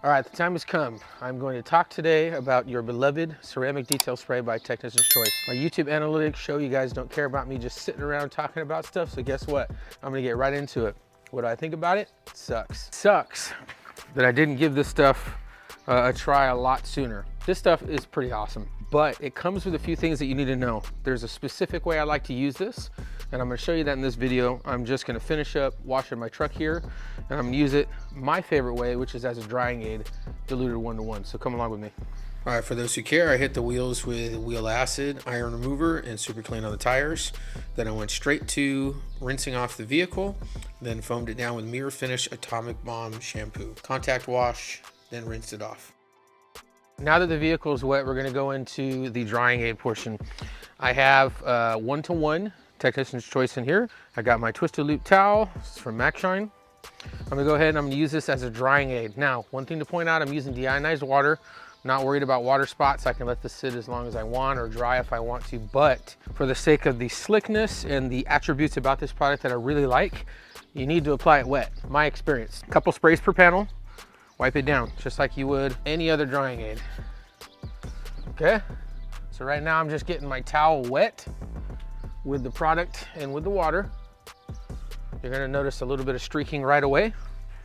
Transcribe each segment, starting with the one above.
All right, the time has come. I'm going to talk today about your beloved ceramic detail spray by Technician's Choice. My YouTube analytics show you guys don't care about me just sitting around talking about stuff, so guess what? I'm gonna get right into it. What do I think about it? Sucks. Sucks that I didn't give this stuff a try a lot sooner. This stuff is pretty awesome, but it comes with a few things that you need to know. There's a specific way I like to use this, and I'm gonna show you that in this video. I'm just gonna finish up washing my truck here, and I'm gonna use it my favorite way, which is as a drying aid, diluted 1-to-1. So come along with me. All right, for those who care, I hit the wheels with wheel acid, iron remover, and super clean on the tires. Then I went straight to rinsing off the vehicle, then foamed it down with Mirror Finish Atomic Bomb shampoo. Contact wash, then rinsed it off. Now that the vehicle is wet, we're gonna go into the drying aid portion. I have 1-to-1 Technician's Choice in here. I got my Twisted Loop towel, this is from MacShine. I'm gonna go ahead and I'm gonna use this as a drying aid. Now, one thing to point out, I'm using deionized water. Not worried about water spots. I can let this sit as long as I want or dry if I want to, but for the sake of the slickness and the attributes about this product that I really like, you need to apply it wet. My experience. A couple sprays per panel, wipe it down, just like you would any other drying aid. Okay, so right now I'm just getting my towel wet with the product and with the water. You're gonna notice a little bit of streaking right away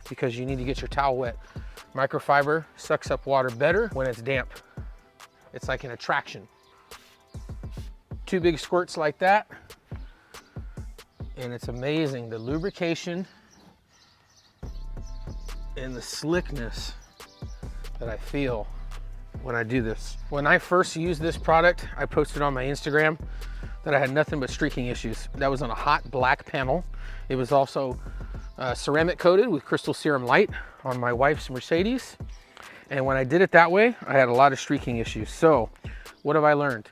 because you need to get your towel wet. Microfiber sucks up water better when it's damp. It's like an attraction. 2 big squirts like that, and it's amazing the lubrication and the slickness that I feel when I do this. When I first used this product, I posted on my Instagram that I had nothing but streaking issues. That was on a hot black panel. It was also ceramic coated with crystal serum light on my wife's Mercedes. And when I did it that way, I had a lot of streaking issues. So what have I learned?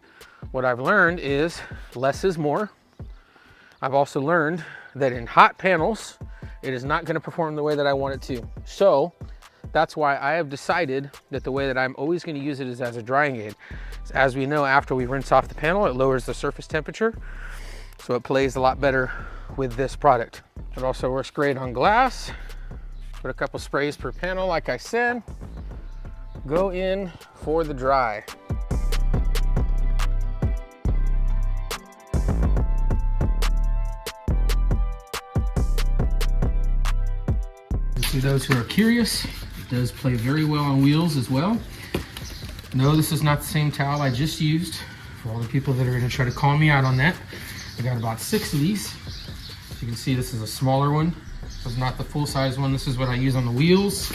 What I've learned is less is more. I've also learned that in hot panels, it is not gonna perform the way that I want it to. So that's why I have decided that the way that I'm always gonna use it is as a drying aid. As we know, after we rinse off the panel, it lowers the surface temperature. So it plays a lot better with this product. It also works great on glass. Put a couple sprays per panel, like I said. Go in for the dry. To those who are curious, it does play very well on wheels as well. No, this is not the same towel I just used. For all the people that are gonna try to call me out on that, I got about 6 of these. As you can see, this is a smaller one. This is not the full size one. This is what I use on the wheels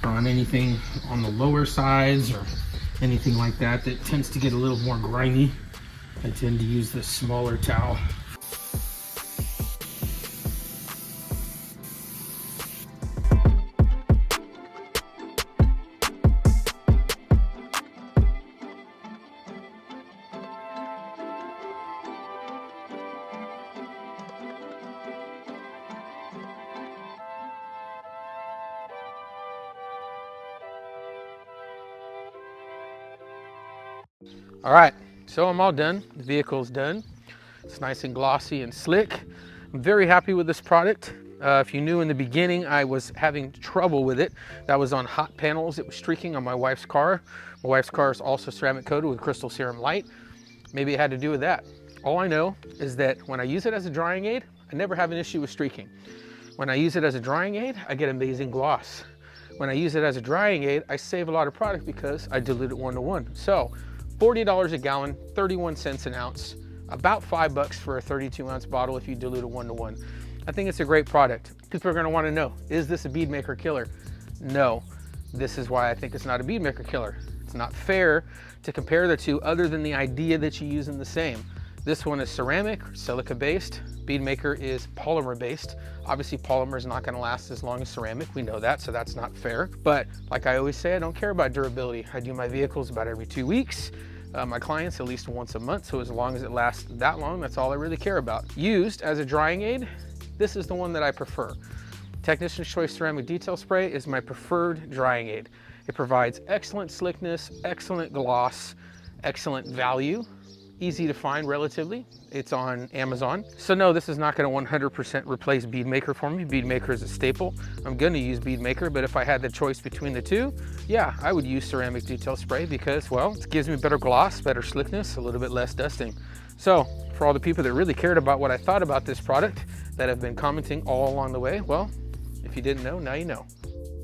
or on anything on the lower sides or anything like that that tends to get a little more grimy. I tend to use this smaller towel. All right, so I'm all done. The vehicle's done. It's nice and glossy and slick. I'm very happy with this product. If you knew in the beginning, I was having trouble with it. That was on hot panels. It was streaking on my wife's car. My wife's car is also ceramic coated with crystal serum light. Maybe it had to do with that. All I know is that when I use it as a drying aid, I never have an issue with streaking. When I use it as a drying aid, I get amazing gloss. When I use it as a drying aid, I save a lot of product because I dilute it 1-to-1. So $40 a gallon, 31 cents an ounce, about $5 for a 32-ounce bottle if you dilute it 1-to-1. I think it's a great product. People are gonna wanna know, is this a bead maker killer? No, this is why I think it's not a bead maker killer. It's not fair to compare the two other than the idea that you use in the same. This one is ceramic, silica based. Bead maker is polymer based. Obviously polymer is not gonna last as long as ceramic. We know that, so that's not fair. But like I always say, I don't care about durability. I do my vehicles about every 2 weeks. My clients at least once a month. So as long as it lasts that long, that's all I really care about. Used as a drying aid, this is the one that I prefer. Technician's Choice Ceramic Detail Spray is my preferred drying aid. It provides excellent slickness, excellent gloss, excellent value, easy to find relatively. It's on Amazon. So no, this is not gonna 100% replace Bead Maker for me. Bead Maker is a staple. I'm gonna use Bead Maker, but if I had the choice between the two, yeah, I would use ceramic detail spray because, well, it gives me better gloss, better slickness, a little bit less dusting. So for all the people that really cared about what I thought about this product, that have been commenting all along the way, well, if you didn't know, now you know.